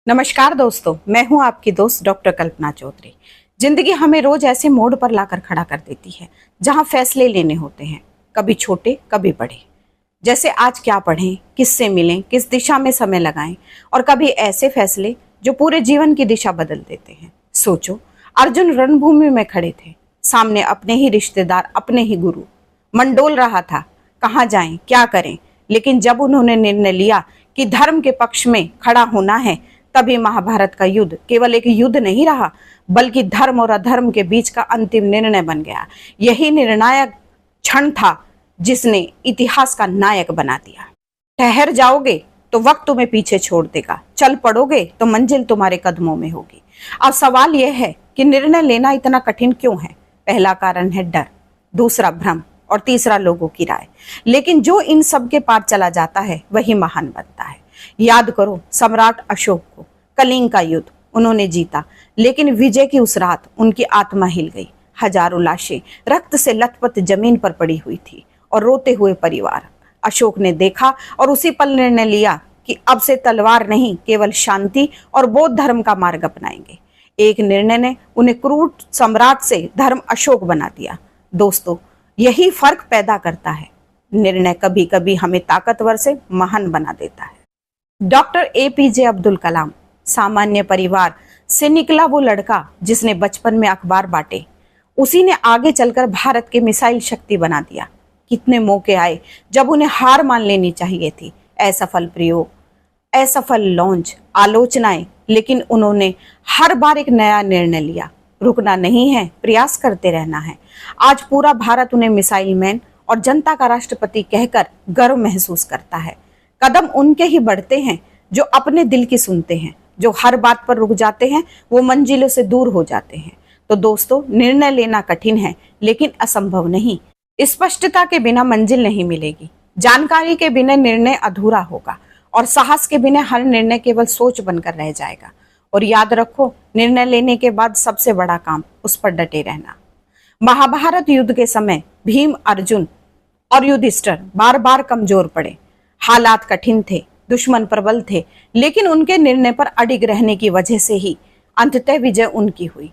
नमस्कार दोस्तों, मैं हूं आपकी दोस्त डॉक्टर कल्पना चौधरी। जिंदगी हमें रोज ऐसे मोड़ पर लाकर खड़ा कर देती है जहां फैसले लेने होते हैं, कभी छोटे कभी बड़े। जैसे आज क्या पढ़ें, किससे मिलें, किस दिशा में समय लगाएं, और कभी ऐसे फैसले जो पूरे जीवन की दिशा बदल देते हैं। सोचो, अर्जुन रणभूमि में खड़े थे, सामने अपने ही रिश्तेदार, अपने ही गुरु। मन डोल रहा था, कहाँ जाएं, क्या करें। लेकिन जब उन्होंने निर्णय लिया कि धर्म के पक्ष में खड़ा होना है, तभी महाभारत का युद्ध केवल एक युद्ध नहीं रहा, बल्कि धर्म और अधर्म के बीच का अंतिम निर्णय बन गया। यही निर्णायक क्षण था जिसने इतिहास का नायक बना दिया। ठहर जाओगे तो वक्त तुम्हें पीछे छोड़ देगा, चल पड़ोगे तो मंजिल तुम्हारे कदमों में होगी। अब सवाल यह है कि निर्णय लेना इतना कठिन क्यों है। पहला कारण है डर, दूसरा भ्रम, और तीसरा लोगों की राय। लेकिन जो इन सब के पार चला जाता है वही महान बनता है। याद करो सम्राट अशोक को, कलिंग का युद्ध उन्होंने जीता, लेकिन विजय की उस रात उनकी आत्मा हिल गई। हजारों लाशें रक्त से लथपथ जमीन पर पड़ी हुई थी और रोते हुए परिवार। अशोक ने देखा और उसी पल निर्णय लिया कि अब से तलवार नहीं, केवल शांति और बौद्ध धर्म का मार्ग अपनाएंगे। एक निर्णय ने उन्हें क्रूर सम्राट से धर्म अशोक बना दिया। दोस्तों, यही फर्क पैदा करता है। निर्णय कभी कभी हमें ताकतवर से महान बना देता है। डॉक्टर APJ अब्दुल कलाम सामान्य परिवार से निकला वो लड़का जिसने बचपन में अखबार बांटे। उसी ने आगे चलकर भारत के मिसाइल शक्ति बना दिया। कितने मौके आए जब उन्हें हार मान लेनी चाहिए थी। असफल प्रयोग, असफल लॉन्च, आलोचनाएं, लेकिन उन्होंने हर बार एक नया निर्णय लिया। रुकना नहीं है, प्रयास करते रहना है। आज पूरा भारत उन्हें मिसाइल मैन और जनता का राष्ट्रपति कहकर गर्व महसूस करता है। कदम उनके ही बढ़ते हैं जो अपने दिल की सुनते हैं। जो हर बात पर रुक जाते हैं वो मंजिलों से दूर हो जाते हैं। तो दोस्तों, निर्णय लेना कठिन है लेकिन असंभव नहीं। स्पष्टता के बिना मंजिल नहीं मिलेगी, जानकारी के बिना निर्णय अधूरा होगा, और साहस के बिना हर निर्णय केवल सोच बनकर रह जाएगा। और याद रखो, निर्णय लेने के बाद सबसे बड़ा काम उस पर डटे रहना। महाभारत युद्ध के समय भीम, अर्जुन और युधिष्ठिर बार बार कमजोर पड़े। हालात कठिन थे, दुश्मन प्रबल थे, लेकिन उनके निर्णय पर अडिग रहने की वजह से ही अंततः विजय उनकी हुई।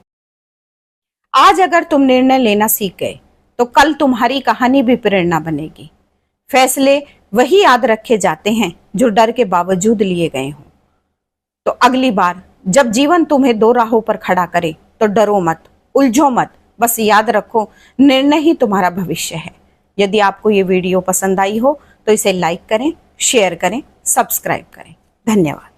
आज अगर तुम निर्णय लेना सीख गए तो कल तुम्हारी कहानी भी प्रेरणा बनेगी। फैसले वही याद रखे जाते हैं जो डर के बावजूद लिए गए हों। तो अगली बार जब जीवन तुम्हें दो राहों पर खड़ा करे तो डरो मत, उलझो मत। बस याद रखो, निर्णय ही तुम्हारा भविष्य है। यदि आपको ये वीडियो पसंद आई हो तो इसे लाइक करें, शेयर करें, सब्सक्राइब करें। धन्यवाद।